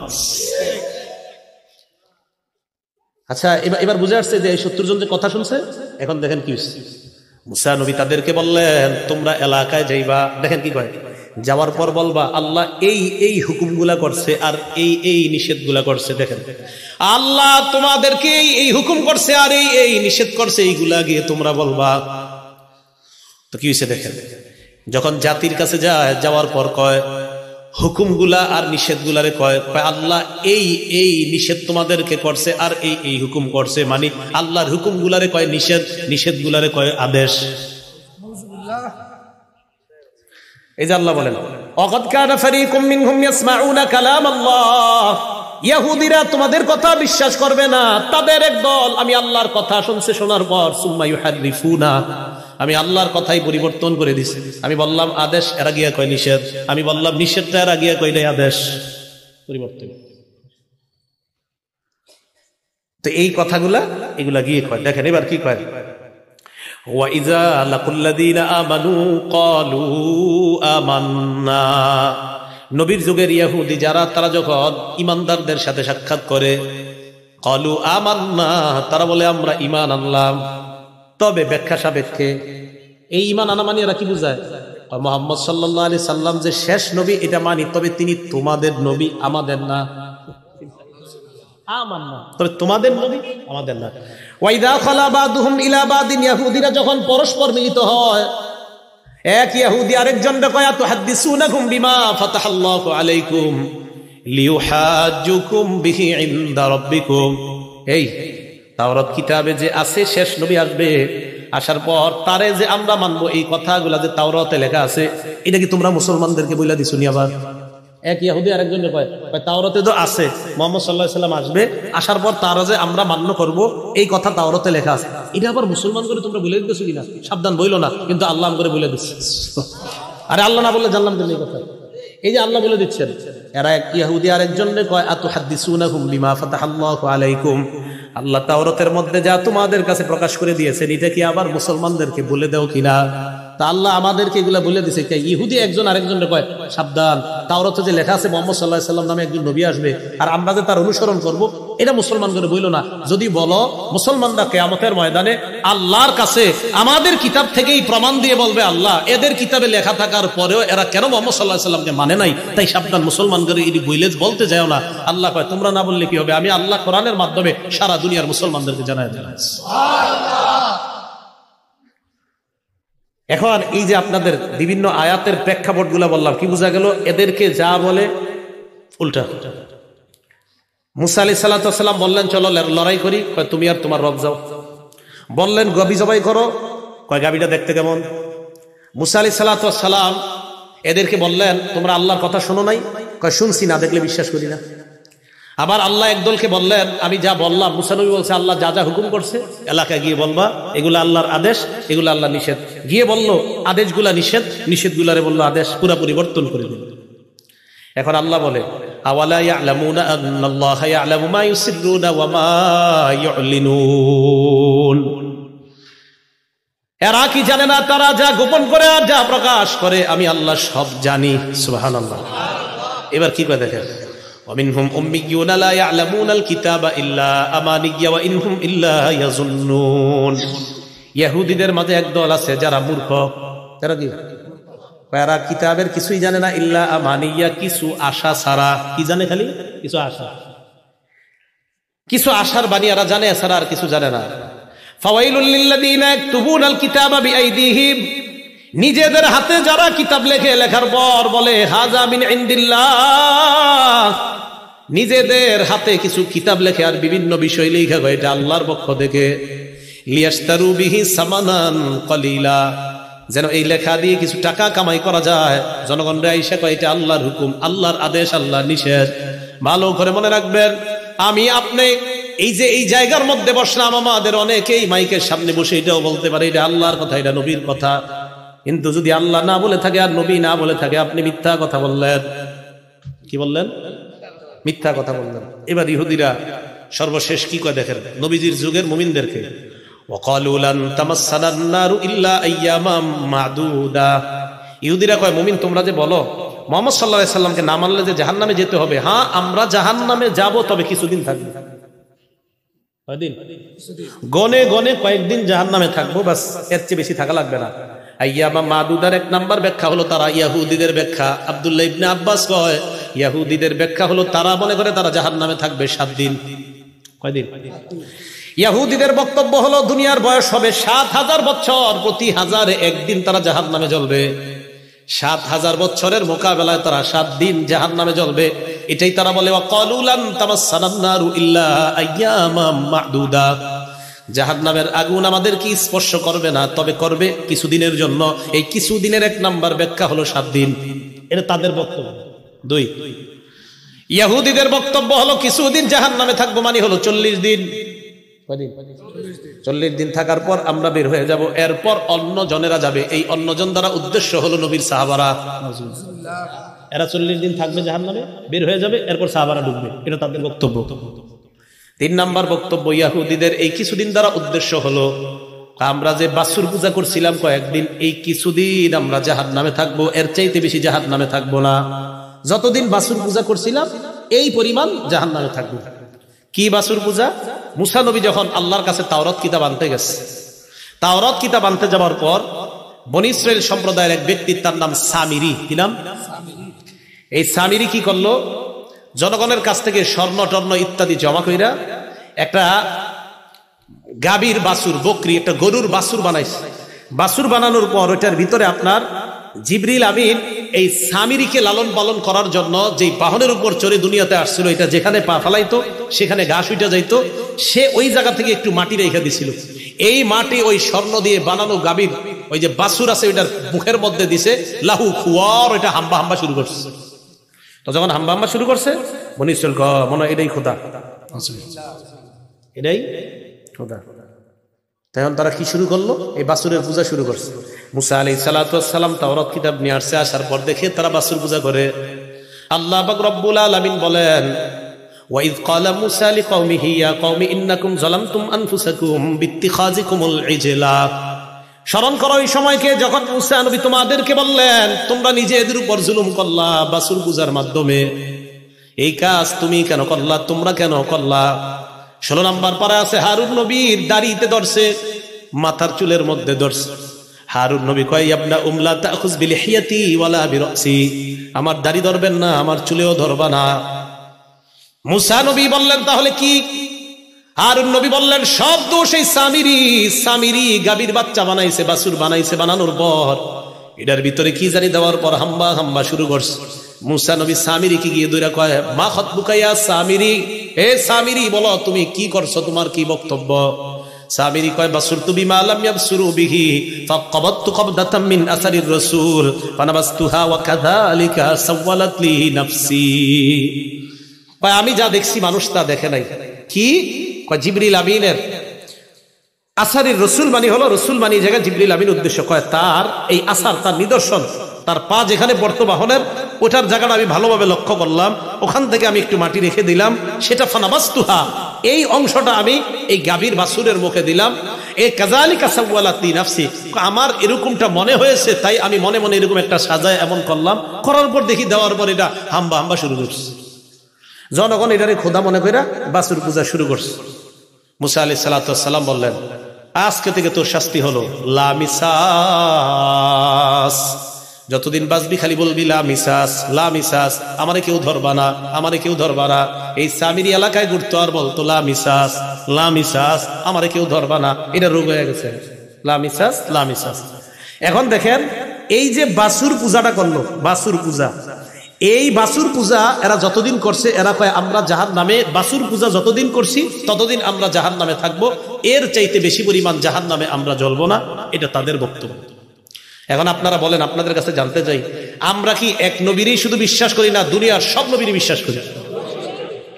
আচ্ছা, এবার বুঝে আসছে যে এই 70 জন যে কথা শুনছে। এখন দেখেন কি হচ্ছে। মূসা নবী তাদেরকে বললেন তোমরা এলাকায় যাইবা। দেখেন কি কয়, যাওয়ার পর বলবা আল্লাহ এই এই হুকুমগুলা করছে আর এই এই নিষেধগুলা করছে। দেখেন আল্লাহ তোমাদেরকে এই হুকুম করছে আর এই এই নিষেধ করছে, এইগুলা গিয়ে তোমরা বলবা। তো কি হয়েছে দেখেন, যখন জাতির কাছে যায়, যাওয়ার পর কয় হুকুমগুলা আর নিষেধগুলারে কয় আল্লাহ এই এই নিষেধ তোমাদেরকে করছে আর এই এই হুকুম করছে, মানে আল্লাহর হুকুমগুলারে কয় নিষেধ, নিষেধগুলারে কয় আদেশ। এই যে আল্লাহ বলেন ওয়াকাদ কানা ফারীকুম মিনহুম ইয়াসমাউনা কালাম আল্লাহ, ইহুদিরা তোমাদের কথা বিশ্বাস করবে না, তাদের একদল আমি আল্লাহর কথা শুনছে, শোনার পর সুম্মা ইউহাররিফুনা, আমি আল্লাহর কথাই পরিবর্তন করে দিছি। আমি বললাম আদেশ, এরা গিয়া কয় নিষেধ, আমি বললাম নিষেধটা, এরা গিয়া কইলে আদেশ, পরিবর্তন। তো এই কথাগুলা এগুলা গিয়ে কয়। দেখেন এবার কি কয়, ওয়াইযা লাকুল্লাযীনা আমানু ক্বালু আমান্না, নবীর যুগের ইহুদি যারা, তারা যখন ইমানদারদের সাথে সাক্ষাৎ করে ক্বালু আমান্না, তারা বলে আমরা ঈমান আনলাম। তবে ব্যাখ্যা সাপেক্ষে এই ঈমান আনা মানে এরা কি বুঝায়, মুহাম্মদ সাল্লাল্লাহু আলাইহি সাল্লাম যে শেষ নবী এটা মানি, তবে তিনি তোমাদের নবী আমাদের না, আমান্না তবে তোমাদের নবী আমাদের না। ওয়াইদা খালা বাদুহুম ইলা বাদিন, ইহুদিরা যখন পরস্পর মিলিত হয়, এক ইহুদি আরেকজনকে কয় তুহাদ্দিসুনাকুম বিমা ফাতাহাল্লাহু আলাইকুম লিউহাজ্জুকুম বিহি ইনদা রাব্বিকুম, এই তাওরাত কিতাবে যে আছে শেষ নবী আসবে, আসার পর তারে যে আমরা মানবো, এই কথাগুলা যে তাওরাতে লেখা আছে, এটা কি তোমরা মুসলমানদেরকে বইলা দিছুনি? আবার এক ইহুদি আরেকজনকে কয় তাওরাতে তো আছে মুহাম্মদ সাল্লাল্লাহু আলাইহি সাল্লাম আসবে, আসার পর তারা যে আমরা মান্য করব, এই কথা তাওরাতে লেখা আছে, এটা আবার মুসলমান করে তোমরা বলে দিতেছো কিনা? সাবধান, বইলো না, কিন্তু আল্লাহ করে বলে দিচ্ছে। আরে আল্লাহ না বললে জানলাম কেন এই কথা? এই যে আল্লাহ বলে দিচ্ছেন, এরা এক ইহুদি আরেকজনকে কয় আতুহাদ্দিসুনাহুম বিমা ফাতাহাল্লাহু আলাইকুম, আল্লাহ তাওরাতের মধ্যে যা তোমাদের কাছে প্রকাশ করে দিয়েছেন, এটা কি আবার মুসলমানদেরকে বলে দাও কিনা? তা আল্লাহ আমাদেরকে এগুলা বলে দিছে। ইহুদি একজন আরেকজনকে কয় সাবধান, তাওরাতে যে লেখা আছে মুহাম্মদ সাল্লাল্লাহু আলাইহি সাল্লাম নামে একজন নবী আসবে, আর আমরা যে তার অনুসরণ করব, এটা মুসলমান করে বইলো না। যদি বলো মুসলমানরা কিয়ামতের ময়দানে আল্লাহর কাছে আমাদের কিতাব থেকেই প্রমাণ দিয়ে বলবে আল্লাহ এদের কিতাবে লেখা থাকার পরেও এরা কেন মুহাম্মদ সাল্লাল্লাহু আলাইহি সাল্লামকে মানে নাই, তাই সাবধান, মুসলমান করে এটি বইলে বলতে যাও না। আল্লাহ কয় তোমরা না বললে কি হবে, আমি আল্লাহ কোরআনের মাধ্যমে সারা দুনিয়ার মুসলমানদেরকে জানায় দিলাম। এখন এই যে আপনাদের বিভিন্ন আয়াতের প্রেক্ষাপট গুলা বললাম, কি বোঝা গেল? এদেরকে যা বলে উল্টা। মুসা আলাইহিস সালাম বললেন চলো লড়াই করি, কয় তুমি আর তোমার রব যাও। বললেন গাবি জবাই করো, কয় গাবিটা দেখতে কেমন? মুসা আলাইহিস সালাম এদেরকে বললেন তোমরা আল্লাহর কথা শোনো নাই, কয় শুনছি, না দেখলে বিশ্বাস করি না। আবার আল্লাহ একদলকে বললেন আমি যা বললাম, মুসা নবী বলছে আল্লাহ যা যা হুকুম করছে এলাকায় গিয়ে বলবা এগুলো আল্লাহর আদেশ, এগুলো আল্লাহ নিষেধ। গিয়ে বলল আদেশগুলা নিষেধ, নিষেধগুলারে বললো আদেশ, পুরা পরিবর্তন করে দিল। এখন আল্লাহ বলে আওয়ালা ইয়ালামুনা আন্নাল্লাহা ইয়ালামু মা ইউসিররুনা ওয়া মা ইউলিনুন, এরা কি জানে না তারা যা গোপন করে আর যা প্রকাশ করে আমি আল্লাহ সব জানি। সুবহানাল্লাহ। এবার কি করে দেখেন, ومنهم أميون لا يعلمون الكتاب إلا أماني وإن هم إلا يظنون, ইহুদিদের মাঝে একদল আছে যারা মূর্খ, তারা কি এরা কিতাবের কিছুই জানে না, ইল্লা আমানিয়া কিছু আশা ছাড়া। কি জানে? খালি কিছু আশা, কিছু আশার বাণী এরা জানে, ছাড়া আর কিছু জানে না। ফাওয়াইলুল লিল্লাযীনা ইয়াকতুবুনাল কিতাবা বিআইদিহিম, নিজেদের হাতে যারা কিতাব লেখে, লেখার পর বলে হাযা মিন ইনদিল্লাহ, নিজেদের হাতে কিছু কিতাব লেখে আর বিভিন্ন বিষয় লেখা হয় এটা আল্লাহর পক্ষ থেকে, লিয়াশতারু বিহি সামানান কলিলা, যেন এই লেখা দিয়ে কিছু টাকা কামাই করা যায়। জনগণরা আইসা কয় এটা আল্লাহর হুকুম, আল্লাহর আদেশ, আল্লাহর নিষেধ। ভালো করে মনে রাখবেন, আমি আপনি এই যে এই জায়গার মধ্যে বসলাম, আমাদের অনেকেই মাইকের সামনে বসে এটাও বলতে পারে এটা আল্লাহর কথা, এটা নবীর কথা, কিন্তু যদি আল্লাহ না বলে থাকে আর নবী না বলে থাকে, আপনি মিথ্যা কথা বললেন। কি বললেন? মিথ্যা কথা বললেন। এবার ইহুদিরা সর্বশেষ কি কয় দেখেন, নবীজির যুগের মুমিনদেরকে, ওয়াকালু লান তামাসসানান নারু ইল্লা আইয়ামাম মাদুদা, ইহুদিরা কয় মুমিন তোমরা যে বলো মুহাম্মদ সাল্লাল্লাহু আলাইহি সাল্লামকে না মানলে যে জাহান্নামে যেতে হবে, হ্যাঁ আমরা জাহান্নামে যাব, তবে কিছুদিন থাকবো। কয়দিন? গনে গনে কয়েকদিন জাহান্নামে থাকবো, বাস, এর চেয়ে বেশি থাকা লাগবে না। আইয়ামা মাদুদার এক নাম্বার ব্যাখ্যা হলো তারা ইয়াহুদীদের ব্যাখ্যা। আব্দুল্লাহ ইবনে আব্বাস কয় ইয়াহুদীদের ব্যাখ্যা হলো তারা মনে করে তারা জাহান্নামে থাকবে 7 দিন। কয়দিন? ইয়াহুদীদের বক্তব্য হলো দুনিয়ার বয়স হবে 7000 বছর, প্রতি 1000-এ 1 দিন তারা জাহান্নামে জ্বলবে। 7000 বছরের মোকাবেলায় তারা 7 দিন জাহান্নামে জ্বলবে। এটাই তারা বলে ওয়াকালু লান তামাসসানান নারু ইল্লা আইয়ামাম মা'দুদা, জাহান্নামের আগুন আমাদের কি স্পর্শ করবে না, তবে করবে কিছুদিনের জন্য। এই কিছুদিনের এক নাম্বার ব্যাখ্যা হলো 7 দিন। এটা তাদের বক্তব্য। 2, ইহুদিদের বক্তব্য হলো কিছুদিন জাহান্নামে থাকবো মানে হলো 40 দিন। কয়দিন? 40 দিন থাকার পর আমরা বের হয়ে যাব, এরপর অন্য জনেরা যাবে। এই অন্য জন দ্বারা উদ্দেশ্য হলো নবীর সাহাবারা। এরা 40 দিন থাকবে জাহান্নামে, বের হয়ে যাবে, এরপর সাহাবারা ঢুকবে। এটা তাদের বক্তব্য। 3 নাম্বার বক্তব্য ইহুদিদের, এই কিছুদিন দ্বারা উদ্দেশ্য হলো আমরা যে বাছুর পূজা করছিলাম কয়েকদিন, এই কিছুদিন আমরা জাহান্নামে থাকবো, এর চাইতে বেশি জাহান্নামে থাকবো না। যতদিন বাছুর পূজা করছিলাম এই পরিমাণ জাহান্নামে থাকবো। কি বাছুর পূজা? মুসা নবী যখন আল্লাহর কাছে তাওরাত কিতাব আনতে গেছে, তাওরাত কিতাব আনতে যাওয়ার পর বনী ইসরাইল সম্প্রদায়ের এক ব্যক্তি, তার নাম সামিরি। কি নাম? এই সামিরি কি করলো? জনগণের কাছ থেকে স্বর্ণ টর্ণ ইত্যাদি জমা কইরা একটা গাভীর বাছুর, বকরি, একটা গরুর বাছুর বানাইছে। বাছুর বানানোর পর ওইটার ভিতরে আপনার জিবরিল আমিন এই সামিরিকে লালন পালন করার জন্য যেই বাহনের উপর চড়ে দুনিয়াতে আসছিল, এটা যেখানে পা ফেলাইতো সেখানে ঘাস উঠে যাইতো, সে ওই জায়গা থেকে একটু মাটি রেখে দিছিল। এই মাটি ওই স্বর্ণ দিয়ে বানানো গাভীর ওই যে বাছুর আছে ওইটার মুখের মধ্যে দিছে, লাহু খুয়ার, ওইটা হাম্বা হাম্বা শুরু করছে। তো যখন হাম্বা হাম্বা শুরু করছে, বনী ইসরাইল মনে হয় এটাই খোদা, এটাই খোদা। তখন তারা কি শুরু করলো? এই বাছুরের পূজা শুরু করছে। মুসা আলাইহিস সালাতু ওয়াস সালাম তাওরাত কিতাব নিয়ে আসছে, আসার পর দেখে তারা বাছুর পূজা করে। আল্লাহ পাক রব্বুল আলামিন বলেন ওয়াইদ ক্বালা মুসা লিকওমিহি ইয়া কওমি ইন্নাকুম যালামতুম আনফুসাকুম বিত্তিখাযিকুমুল ইজলা। স্মরণ করো ওই সময়কে যখন মুসা নবী তোমাদেরকে বললেন তোমরা নিজেদের উপর জুলুম করলা বাছুর পূজার মাধ্যমে। এই কাজ তুমি কেন করলা, তোমরা কেন করলা? 16 নম্বর পারা আছে হারুন নবীর দাড়িতে ধরছে, মাথার চুলের মধ্যে ধরছে। হারুন নবী কয় ইবনা উমলা তাখুজ বিলিহিয়াতি ওয়ালা বিরাসি, আমার দাড়ি ধরবেন না, আমার চুলেও ধরবা না। মুসা নবী বললেন তাহলে কি? হারুন নবী বললেন সব দোষ এই সামিরি। সামিরি গাভীর বাচ্চা বানাইছে, বাছুর বানাইছে, বানানোর পর এটার ভিতরে কি জানি দেওয়ার পর হাম্বা হাম্বা শুরু করছে। মুসা নবী সামিরি কি গিয়ে দৌড়া কয় মা খতবুকা ইয়া সামিরি, এ সামিরি বলো তুমি কি করছো, তোমার কি বক্তব্য? সামিরি কয় বাসুরতু বিমা লাম ইয়াবসুরু বিহি ফাকাবাতু কবদাতাম মিন আসারির রাসূল ফানাবাসতুহা ওয়া কাযালিকা সাওয়ালাত লি নাফসি। কয় আমি যা দেখছি মানুষ তা দেখে নাই। কি কয়? জিবরিল আমিনের আসারির রাসূল মানে হলো রাসূল মানে জায়গা জিবরিল আমিন উদ্দেশ্য। কয় তার এই আসার, তার নিদর্শন, তার পা যেখানে পড়তো বাহনের, ওটার জায়গাটা আমি ভালোভাবে লক্ষ্য করলাম, ওখান থেকে আমি একটু মাটি রেখে দিলাম, সেটা ফানাবাসতুহা, এই অংশটা আমি এই গাভীর বাছুরের মুখে দিলাম। এই কাযালিকা সাওয়ালাত লি নাফসি, আমার এরকমটা মনে হয়েছে তাই আমি মনে মনে এরকম একটা সাজায় এমন করলাম। করার পর দেখি দেওয়ার পর এটা হাম্বা হাম্বা শুরু করছে। জনগণ এটারে খোদা মনে করে বাছুর পূজা শুরু করছে। মুসা আলাইহিস সালাতু ওয়াস সালাম বললেন আজকে থেকে তোর শাস্তি হলো লা মিসাস, যতদিন বাঁচবি খালি বলবি লা মিসাস, লা মিসাস, আমারে কেউ ধরবা না, আমারে কেউ ধরবা না। এই সামিরি এলাকায় ঘুরতো আর বলতো লা মিসাস, লা মিসাস, আমারে কেউ ধরবা না। এটা রোগ হয়ে গেছে, লা মিসাস, লা মিসাস। এখন দেখেন এই যে বাছুর পূজাটা করলো, বাছুর পূজা, এই বাছুর পূজা এরা যতদিন করছে, এরা কয় আমরা জাহান্নামে, বাছুর পূজা যতদিন করছি ততদিন আমরা জাহান্নামে থাকবো, এর চাইতে বেশি পরিমাণ জাহান্নামে আমরা জ্বলবো না। এটা তাদের বক্তব্য। এখন আপনারা বলেন, আপনাদের কাছে জানতে চাই, আমরা কি এক নবীরই শুধু বিশ্বাস করি না দুনিয়ার সব নবীরই বিশ্বাস করি?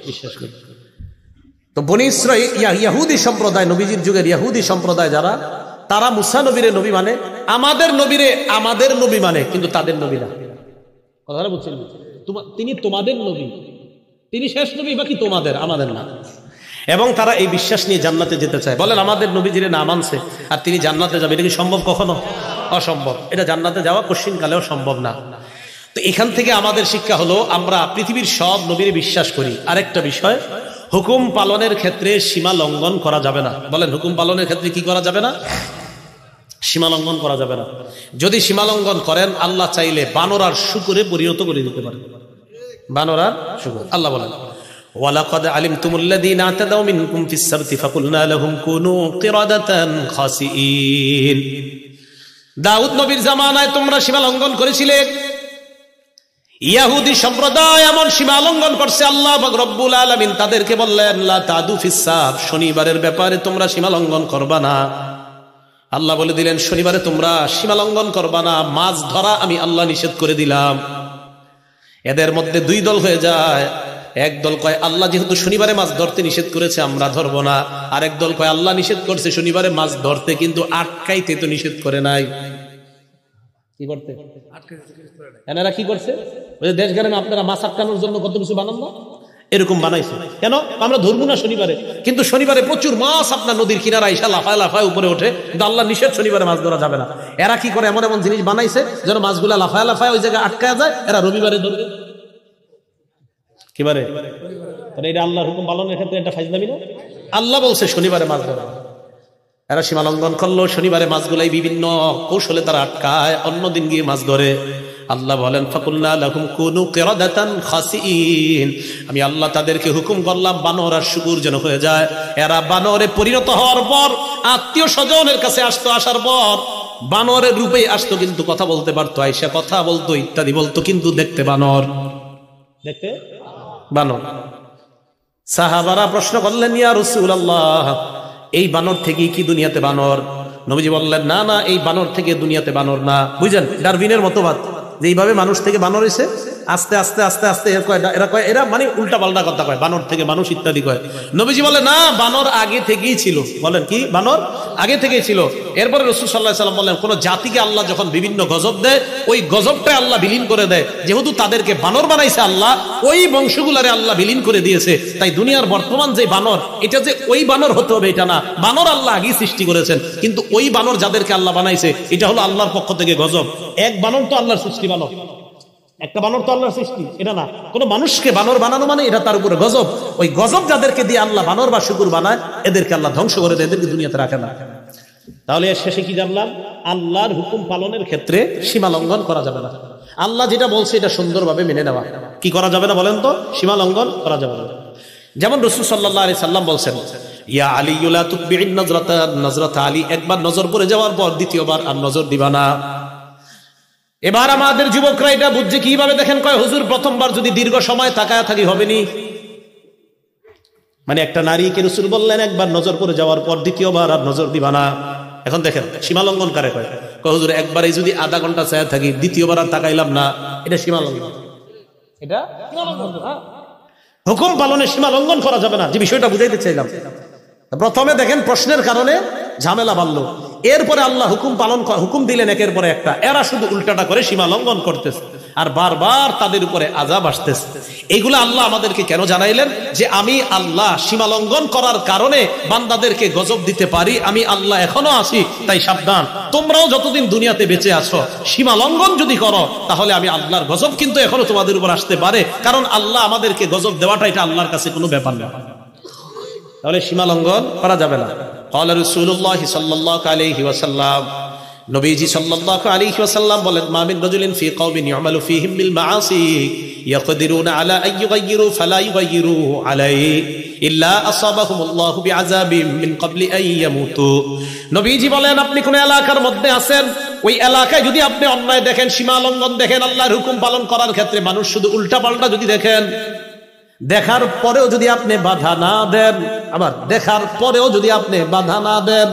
বিশ্বাস করি। তো বনী ইসরাঈল ইহুদি সম্প্রদায়, নবীজির যুগের ইহুদি সম্প্রদায় যারা, তারা মুসা নবীরে নবী মানে, আমাদের নবীরে আমাদের নবী মানে, কিন্তু তাদের নবী না। কথাটা বুঝছেন? তিনি তোমাদের নবী, তিনি শেষ নবী, বাকি তোমাদের, আমাদের না। এবং তারা এই বিশ্বাস নিয়ে জান্নাতে যেতে চায়। বলেন আমাদের নবীজিরে না মানছে আর তিনি জান্নাতে যাবে, এটা কি সম্ভব? কখনো অসম্ভব। এটা জান্নাতে যাওয়া কোশ্চিন কালেও সম্ভব না। তো এখান থেকে আমাদের শিক্ষা হলো আমরা পৃথিবীর সব নবীর বিশ্বাস করি। আরেকটা বিষয়, হুকুম পালনের ক্ষেত্রে সীমা লঙ্ঘন করা যাবে না। বলেন হুকুম পালনের ক্ষেত্রে কি করা যাবে না? সীমালঙ্ঘন করা যাবে না। যদি সীমালঙ্ঘন করেন আল্লাহ চাইলে বানর আর শূকরে পরিণত করে দিতে পারে। বানর আর শূকর। আল্লাহ বলেন ওয়ালাকাদ আলিমতুমুল্লাযীনা আতাদাউ মিনকুম ফিস সাবতি ফাকুলনা লাহুম কুনু কিরাদাতান খাসিঈন। দাউদ নবীর জামানায় তোমরা সীমালঙ্ঘন করেছিলে। ইহুদি সম্প্রদায় এমন সীমালঙ্ঘন করছে, আল্লাহ পাক রব্বুল আলামিন তাদেরকে বললেন লা তাদু ফিস সাব, শনিবারের ব্যাপারে তোমরা সীমালঙ্ঘন করবা না। আল্লাহ বলে দিলেন শনিবারে তোমরা সীমালঙ্ঘন করবা না, মাছ ধরা আমি আল্লাহ নিষেধ করে দিলাম। এদের মধ্যে দুই দল হয়ে যায়। এক দল কয় আল্লাহ যেহেতু শনিবারে মাছ ধরতে নিষেধ করেছে আমরা ধরবো না, আর এক দল কয় আল্লাহ নিষেধ করছে শনিবারে মাছ ধরতে কিন্তু আটকাইতে তো নিষেধ করে নাই। কি করতে? এনারা কি করছে? ওই যে দেশ গ্রামে আপনারা মাছ আটকানোর জন্য কত কিছু বানান না, এরকম বানাইছে। কেন? আমরা ধরবো না শনিবারে, কিন্তু শনিবারে প্রচুর মাছ আপনার নদীর কিনারা এসে লাফায় লাফায় উপরে ওঠে, কিন্তু আল্লাহ নিষেধ শনিবারে মাছ ধরা যাবে না। এরা কি করে? এমন এমন জিনিস বানাইছে যেন মাছগুলা লাফায় লাফায় ওই জায়গায় আটকায় যায়, এরা রবিবারে ধরবে। কিবারে? এটা আল্লাহর হুকুম পালনের ক্ষেত্রে এটা ফাইজলামি না? আল্লাহ বলছে শনিবারে মাছ ধরা। এরা সীমালঙ্ঘন করলো, শনিবারে মাছগুলাই বিভিন্ন কৌশলে তারা আটকায়, অন্যদিন গিয়ে মাছ ধরে। আল্লাহ বলেন ফাকুলনা লাহুম কুনু কিরাদাতান খাসিঈন, আমি আল্লাহ তাদেরকে হুকুম করলাম বানর আর শূকর যেন হয়ে যায়। এরা বানরে পরিণত হওয়ার পর আত্মীয় স্বজনের কাছে আসতো, আসার পর বানরের রূপেই আসতো, কিন্তু কথা বলতে পারতো, আইসা কথা বলতো ইত্যাদি বলতো, কিন্তু দেখতে বানর, দেখতে বানর। সাহাবারা প্রশ্ন করলেন ইয়া রাসূলুল্লাহ, এই বানর থেকে কি দুনিয়াতে বানর? নবীজি বললেন না না, এই বানর থেকে দুনিয়াতে বানর না। বুঝলেন ডারউইনের মতবাদ, যে এইভাবে মানুষ থেকে বানর হয়েছে, আস্তে আস্তে আস্তে আস্তে এরা মানে উল্টা পাল্টা কথা কয়, বানর থেকে মানুষ ইত্যাদি কয়। নবীজি বলে না, বানর আগে থেকেই ছিল। বলেন কি? বানর আগে থেকেই ছিল। এরপরে রাসূল সাল্লাল্লাহু আলাইহি ওয়াসাল্লাম বললেন কোন জাতিকে আল্লাহ যখন বিভিন্ন গজব দেয়, ওই গজবটা আল্লাহ বিলীন করে দেয়। যেহেতু তাদেরকে বানর বানাইছে আল্লাহ, ওই বংশগুলারে আল্লাহ বিলীন করে দিয়েছে। তাই দুনিয়ার বর্তমান যে বানর, এটা যে ওই বানর হতে হবে এটা না, বানর আল্লাহ আগেই সৃষ্টি করেছেন, কিন্তু ওই বানর যাদেরকে আল্লাহ বানাইছে এটা হলো আল্লাহর পক্ষ থেকে গজব। এক বানর তো আল্লাহর সৃষ্টি বানর, একটা বানর তো আল্লাহর সৃষ্টি, এটা না। কোন মানুষকে বানর বানানো মানে এটা তার উপরে গজব। ওই গজব যাদেরকে দিয়ে আল্লাহ বানর বা শূকর বানায়, এদেরকে আল্লাহ ধ্বংস করে দেয়, এদেরকে দুনিয়াতে রাখে না। তাহলে এর শেষে কি জানলাম? আল্লাহর হুকুম পালনের ক্ষেত্রে সীমা লঙ্ঘন করা যাবে না। আল্লাহ যেটা বলছে এটা সুন্দরভাবে মেনে নেওয়া। কি করা যাবে না বলেন তো? সীমা লঙ্ঘন করা যাবে না। যেমন রাসূল সাল্লাল্লাহু আলাইহি সাল্লাম বলছেন ইয়া আলী লা তুতবি'ন নজরাতা আলী, একবার নজর পড়ে যাওয়ার পর দ্বিতীয়বার আর নজর দিবা না। এবার আমাদের যুবকরা এটা বুঝছে কিভাবে? দেখেন, কয় হুজুর প্রথমবার যদি দীর্ঘ সময় তাকায়া থাকি হবে নি, মানে একটা নারীকে রাসূল বললেন একবার নজর পড়ে যাওয়ার পর দ্বিতীয়বার আর নজর দিবা না। এখন দেখেন সীমা লঙ্ঘন কারে কয়? কয় হুজুর একবারই যদি আধা ঘন্টা চায়া থাকি, দ্বিতীয়বার আর তাকাইলাম না, এটা সীমা লঙ্ঘন। এটা হুকুম পালনে সীমা লঙ্ঘন করা যাবে না, যে বিষয়টা বুঝাইতে চাইলাম। প্রথমে দেখেন প্রশ্নের কারণে ঝামেলা বাড়লো, এরপরে আল্লাহ হুকুম দিলেন একের পরে একটা। এরা শুধু উল্টাটা করে সীমা লঙ্ঘন করতেছে, আর বারবার তাদের উপরে আযাব আসতেছে। এইগুলো আল্লাহ আমাদেরকে কেন জানাইলেন? যে আমি আল্লাহ সীমা লঙ্ঘন করার কারণে বান্দাদেরকে গজব দিতে পারি, আমি আল্লাহ এখনো আছি। তাই সাবধান, তোমরাও যতদিন দুনিয়াতে বেঁচে আছো সীমা লঙ্ঘন যদি করো, তাহলে আমি আল্লাহর গজব কিন্তু এখনো তোমাদের উপর আসতে পারে। কারণ আল্লাহ আমাদেরকে গজব দেওয়াটা এটা আল্লাহর কাছে কোনো ব্যাপার না। তাহলে সীমা লঙ্ঘন করা যাবে না। ক্বালা রাসূলুল্লাহ সাল্লাল্লাহু আলাইহি ওয়াসাল্লাম, নবীজি সাল্লাল্লাহু আলাইহি ওয়াসাল্লাম বলেন মা মিন রাজুলিন ফি কওমিন ইউমালু ফীহিম বিল মাআসি ইয়াকদিরুনা আলা আন ইউগাইয়িরু ফালা ইউগাইয়িরু আলাইহি ইল্লা আসাবাহুমুল্লাহু বিআযাবিন মিন ক্বাবলি আন ইয়ামুতু। নবীজি বলেন আপনি কোন এলাকার মধ্যে আছেন, ওই এলাকায় যদি আপনি অন্যায় দেখেন, সীমা লঙ্ঘন দেখেন, আল্লাহর হুকুম পালন করার ক্ষেত্রে মানুষ শুধু উল্টাপাল্টা যদি দেখেন, দেখার পরেও যদি আপনি বাধা না দেন, আবার দেখার পরেও যদি আপনি বাধা না দেন,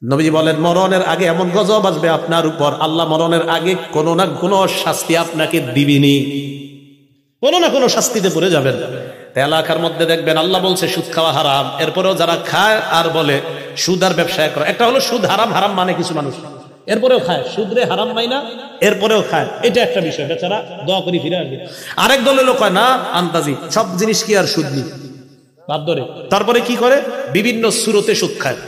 নবীজি বলেন মরণের আগে এমন গজব আসবে আপনার উপর, আল্লাহ মরণের আগে কোনো না কোনো শাস্তি আপনাকে দিবেনি, কোনো না কোনো শাস্তিতে পড়ে যাবেন। এলাকার মধ্যে দেখবেন আল্লাহ বলছে সুদ খাওয়া হারাম, এরপরেও যারা খায় আর বলে সুদ আর ব্যবসা করা। একটা হলো সুদ হারাম, হারাম মানে কিছু মানুষ, এরপরেও খায়, সুদরে হারাম মাইনা এরপরেও খায়, এটা একটা বিষয়, বেচারা দোয়া করি ফিরে আসবে। আরেক দলের লোক হয় না আন্তাজি, সব জিনিস কি আর সুদ নি বাদ ধরে, তারপরে কি করে বিভিন্ন সুরতে সুদ খায়,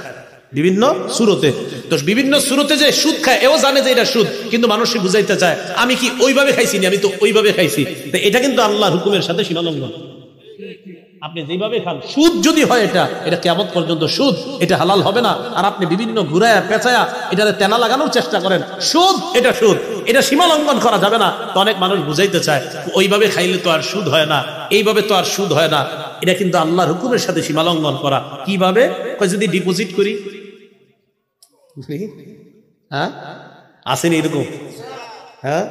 বিভিন্ন সুরতে। তো বিভিন্ন সুরতে যে সুদ খায় এও জানে যে এটা সুদ, কিন্তু মানুষকে বুঝাইতে চায় আমি কি ওইভাবে খাইছি না, আমি তো ওইভাবে খাইছি। এটা কিন্তু আল্লাহর হুকুমের সাথে সীমা লঙ্ঘন। আপনি যেভাবে খান সুদ যদি হয় এটা কিয়ামত পর্যন্ত সুদ, এটা হালাল হবে না। আর আপনি বিভিন্ন ঘুরায়া পেঁচায়া এটাতে তেনা লাগানোর চেষ্টা করেন, সুদ, এটা সীমা লঙ্ঘন করা যাবে না। তো অনেক মানুষ বুঝাইতে চায় ওইভাবে খাইলে তো আর সুদ হয় না, এইভাবে তো আর সুদ হয় না। এটা কিন্তু আল্লাহর হুকুমের সাথে সীমা লঙ্ঘন করা। কিভাবে? যদি ডিপোজিট করি, হ্যাঁ আসেনি এরকম? হ্যাঁ,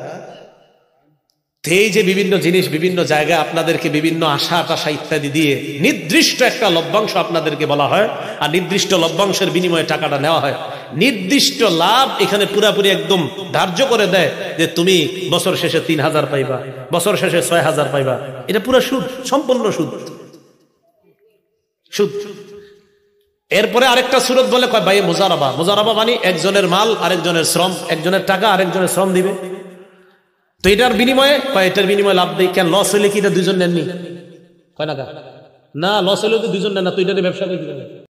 এই যে বিভিন্ন জিনিস বিভিন্ন জায়গায় আপনাদেরকে বিভিন্ন আশা টাশা ইত্যাদি দিয়ে নির্দিষ্ট একটা লভ্যাংশ আপনাদেরকে বলা হয়, আর নির্দিষ্ট লভ্যাংশের বিনিময়ে টাকাটা নেওয়া হয়। নির্দিষ্ট লাভ এখানে পুরাপুরি একদম ধার্য করে দেয় যে তুমি বছর শেষে 3,000 পাইবা, বছর শেষে 6,000 পাইবা। এটা পুরো সুদ, সম্পূর্ণ সুদ। এরপরে আরেকটা সুরত বলে কয় ভাই মুজারাবা। মুজারাবা মানে একজনের মাল আরেকজনের শ্রম, একজনের টাকা আরেকজনের শ্রম দিবে। তো এটার বিনিময়ে এটার বিনিময়ে লাভ দেয়। কেন লস হইলে কি এটা দুইজন নেননি? কয় না লস হইলে তো দুইজন নেন না, তো এটার ব্যবসা করে